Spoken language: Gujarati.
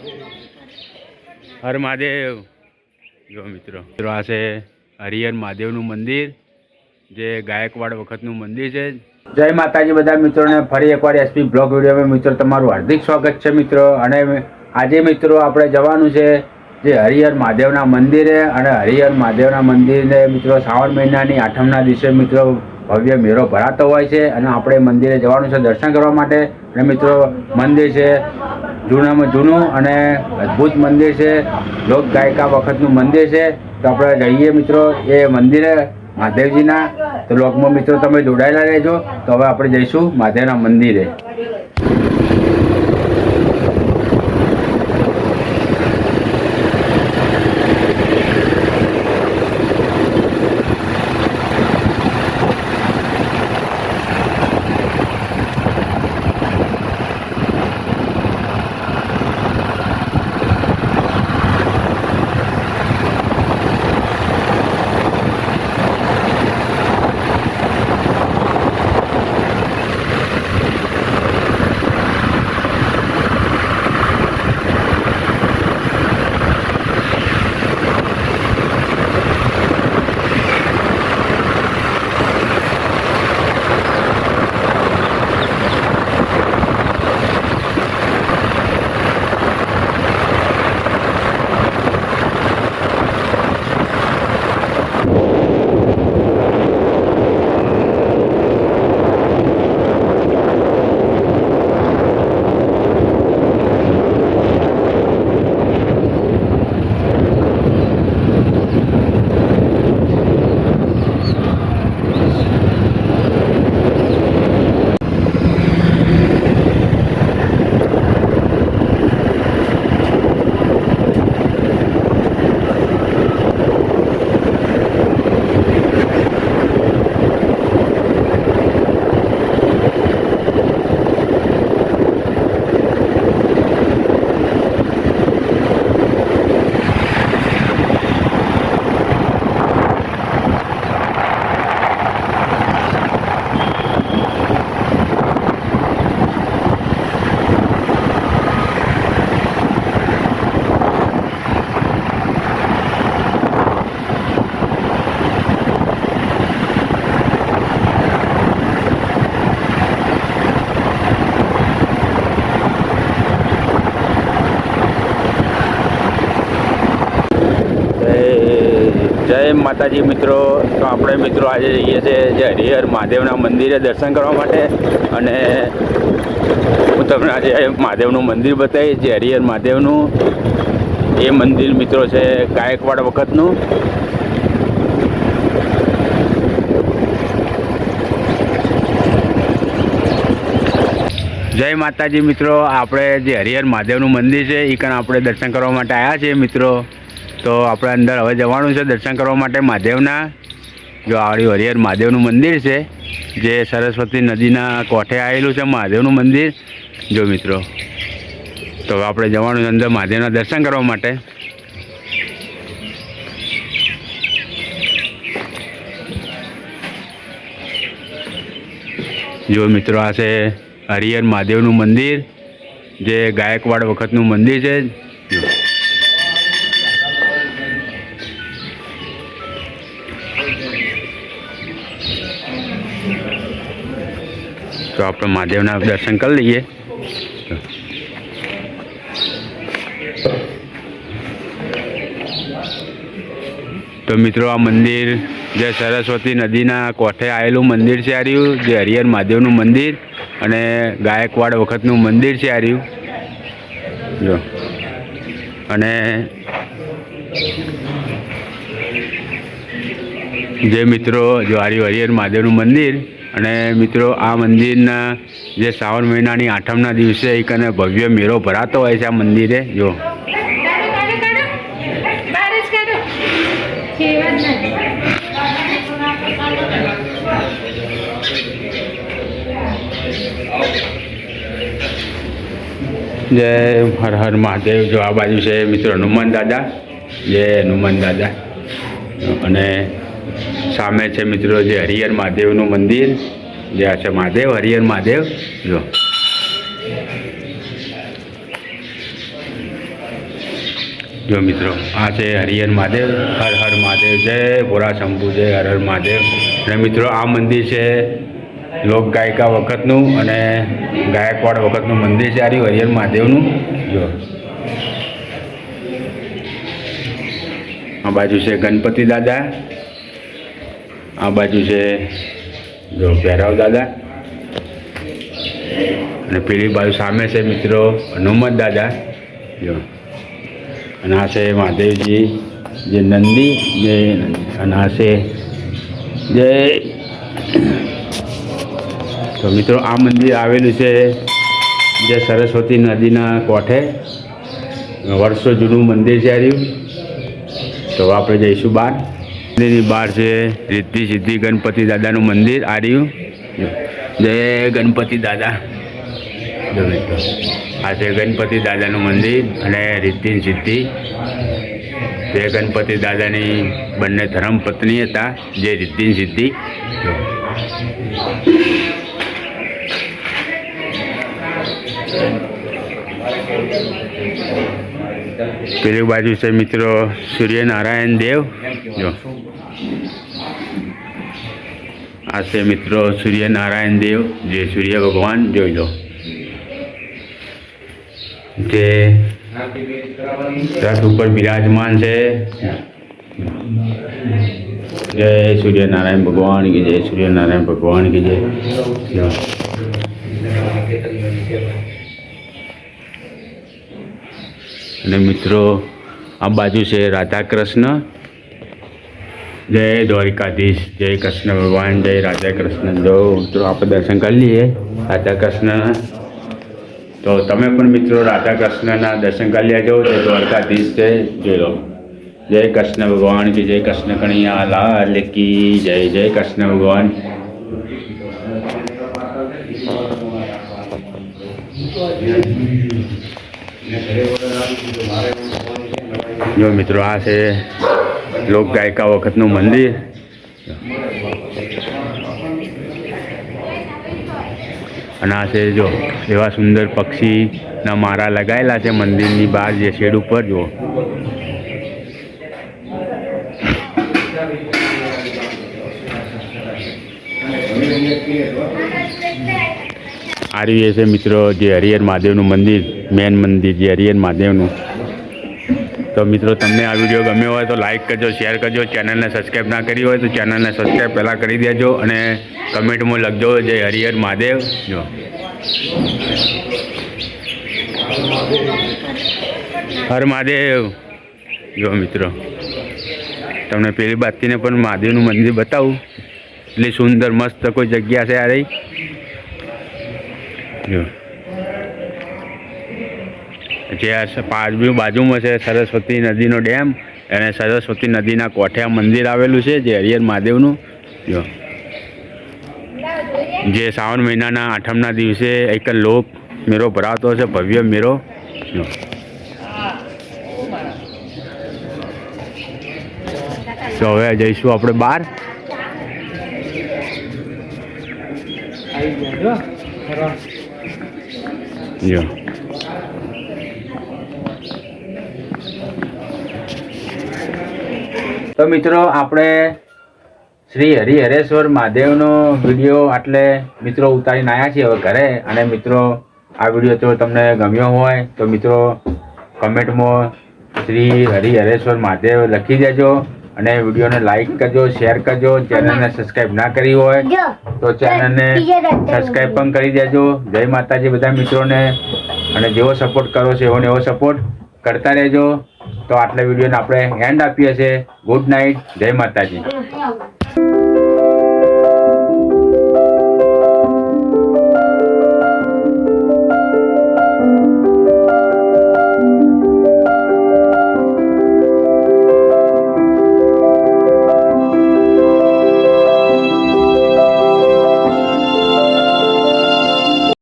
હર મહાદેવ। જો મિત્રો આ છે હરિહર મહાદેવનું મંદિર, જે ગાયકવાડ વખતનું મંદિર છે। જય માતાજી બધા મિત્રોને ફરી એકવાર એસપી બ્લોગ વિડીયોમાં મિત્રો તમારું હાર્દિક સ્વાગત છે મિત્રો। અને આજે મિત્રો આપણે જવાનું છે જે હરિહર મહાદેવના મંદિરે, અને હરિહર મહાદેવના મંદિરે મિત્રો શ્રાવણ મહિનાની આઠમના દિવસે મિત્રો ભવ્ય મેળો ભરાતો હોય છે, અને આપણે મંદિરે જવાનું છે દર્શન કરવા માટે। અને મિત્રો મંદિર છે જૂનામાં જૂનું અને અદ્ભુત મંદિર છે, લોક ગાયકા વખતનું મંદિર છે। તો આપણે જઈએ મિત્રો એ મંદિરે મહાદેવજીના। તો લોકમાં મિત્રો તમે જોડાયેલા રહેજો। તો હવે આપણે જઈશું મહાદેવના મંદિરે। જય માતાજી મિત્રો। તો આપણે મિત્રો આજે જઈએ છીએ જે હરિહર મહાદેવના મંદિરે દર્શન કરવા માટે, અને હું તમને આજે મહાદેવનું મંદિર બતાવીશ, જે હરિહર મહાદેવનું એ મંદિર મિત્રો છે ગાયકવાડ વખતનું। જય માતાજી મિત્રો। આપણે જે હરિહર મહાદેવનું મંદિર છે એ કારણે આપણે દર્શન કરવા માટે આવ્યા છીએ મિત્રો। તો આપણે અંદર હવે જવાનું છે દર્શન કરવા માટે મહાદેવના। જો આવડ્યું હરિહર મહાદેવનું મંદિર છે, જે સરસ્વતી નદીના કોઠે આવેલું છે મહાદેવનું મંદિર। જો મિત્રો તો આપણે જવાનું અંદર મહાદેવના દર્શન કરવા માટે। જો મિત્રો આ છે હરિહર મહાદેવનું મંદિર, જે ગાયકવાડ વખતનું મંદિર છે। જો તો આપણે મહાદેવના દર્શન કરી લઈએ। તો મિત્રો આ મંદિર જે સરસ્વતી નદીના કોઠે આવેલું મંદિર છે આ રહ્યું, જે હરિહર મહાદેવનું મંદિર અને ગાયકવાડ વખતનું મંદિર છે આ રહ્યું। જો અને જે મિત્રો જો આ રહ્યું હરિહર મહાદેવનું મંદિર, અને મિત્રો આ મંદિરના જે શ્રાવણ મહિનાની આઠમના દિવસે એક અને ભવ્ય મેળો ભરાતો હોય છે આ મંદિરે। જો જય હર હર મહાદેવ। જો આ બાજુ છે મિત્રો હનુમાન દાદા, જય હનુમાન દાદા। અને સામે છે મિત્રો જે હરિહર મહાદેવનું મંદિર, જે આ છે મહાદેવ હરિહર મહાદેવ। જો જો મિત્રો આ છે હરિહર મહાદેવ. હર હર મહાદેવ, જય ભોળા શંભુ, જય હર હર મહાદેવ. અને મિત્રો આ મંદિર છે લોક ગાયિકા વખતનું અને ગાયકવાડ વખતનું મંદિર છે. આ રહ્યું હરિહર મહાદેવનું. જો આ બાજુ છે ગણપતિ દાદા, આ બાજુ છે જો ભૈરવ દાદા, અને પેલી બાજુ સામે છે મિત્રો હનુમત દાદા. જો અને આ છે મહાદેવજી જે નંદી, જે અને આ છે જય. તો મિત્રો આ મંદિર આવેલું છે જે સરસ્વતી નદીના કોઠે. વર્ષો જૂનું મંદિર છે આ રહ્યું. તો આપણે જઈશું બહાર. મંદિરની બહાર છે રિદ્ધિ સિદ્ધિ ગણપતિ દાદાનું મંદિર આ રહ્યું. જય ગણપતિ દાદા. જો મિત્રો આ છે ગણપતિ દાદાનું મંદિર અને રિદ્ધિ સિદ્ધિ. તે ગણપતિ દાદાની બંને ધર્મપત્ની હતા જે રિદ્ધિ સિદ્ધિ. પેલી બાજુ છે મિત્રો સૂર્યનારાયણ દેવ. જો આ છે મિત્રો સૂર્યનારાયણ દેવ જે સૂર્ય ભગવાન જોઈ લો, જે રથ ઉપર બિરાજમાન છે. જય સૂર્યનારાયણ ભગવાન की जय, સૂર્યનારાયણ ભગવાન की जय. અને મિત્રો આ બાજુ છે રાધા કૃષ્ણ. જય દ્વારિકાધીશ, જય કૃષ્ણ ભગવાન, જય રાધા કૃષ્ણ. જો મિત્રો આપણે દર્શન કરી લઈએ રાધા કૃષ્ણ. તો તમે પણ મિત્રો રાધા કૃષ્ણના દર્શન કરી લેજો. જય દ્વારકાધીશ છે. જોઈ લો જય કૃષ્ણ ભગવાન की जय, કૃષ્ણ કનૈયા લાલ की જય, જય કૃષ્ણ ભગવાન. જો મિત્રો આ છે લોક ગાયિકા વખતનું મંદિર. અને આ છે જો એવા સુંદર પક્ષીના માળા લગાવેલા છે મંદિરની બહાર જે શેડ ઉપર. જુઓ આ રહ્યું છે મિત્રો જે હરિહર મહાદેવનું મંદિર, મેન મંદિર જે હરિહર મહાદેવનું. તો મિત્રો તમને આ વિડીયો ગમ્યો હોય તો લાઈક કરજો, શેર કરજો. ચેનલને સબસ્ક્રાઈબ ના કરી હોય તો ચેનલને સબસ્ક્રાઈબ પહેલાં કરી દેજો અને કમેન્ટમાં લખજો જય હરિહર મહાદેવ. જો હર મહાદેવ. જો મિત્રો તમને પેલી બાજુને પણ મહાદેવનું મંદિર બતાવું. એટલી સુંદર મસ્ત કોઈ જગ્યા છે આ રહી. જો જે બાજુમાં છે સરસ્વતી નદીનો ડેમ અને સરસ્વતી નદીના કોઠે આ મંદિર આવેલું છે જે હરિહર મહાદેવનું. જો જે શ્રાવણ મહિનાના આઠમના દિવસે એક લોક મેળો ભરાતો છે, ભવ્ય મેળો. જો તો હવે જઈશું આપણે બહાર. જો તો મિત્રો આપણે શ્રી હરિહરેશ્વર મહાદેવનો વિડીયો આટલે મિત્રો ઉતારીને આવ્યા છીએ હવે ઘરે. અને મિત્રો આ વિડીયો જો તમને ગમ્યો હોય તો મિત્રો કમેન્ટમાં શ્રી હરિહરેશ્વર મહાદેવ લખી દેજો અને વિડીયોને લાઈક કરજો, શેર કરજો. ચેનલને સબસ્ક્રાઈબ ના કરી હોય તો ચેનલને સબસ્ક્રાઈબ પણ કરી દેજો. જય માતાજી બધા મિત્રોને. અને જેવો સપોર્ટ કરો છો એવો સપોર્ટ કરતા રહેજો. તો આટલા વિડીયોને આપણે એન્ડ આપીએ છીએ. ગુડ નાઇટ, જય માતાજી.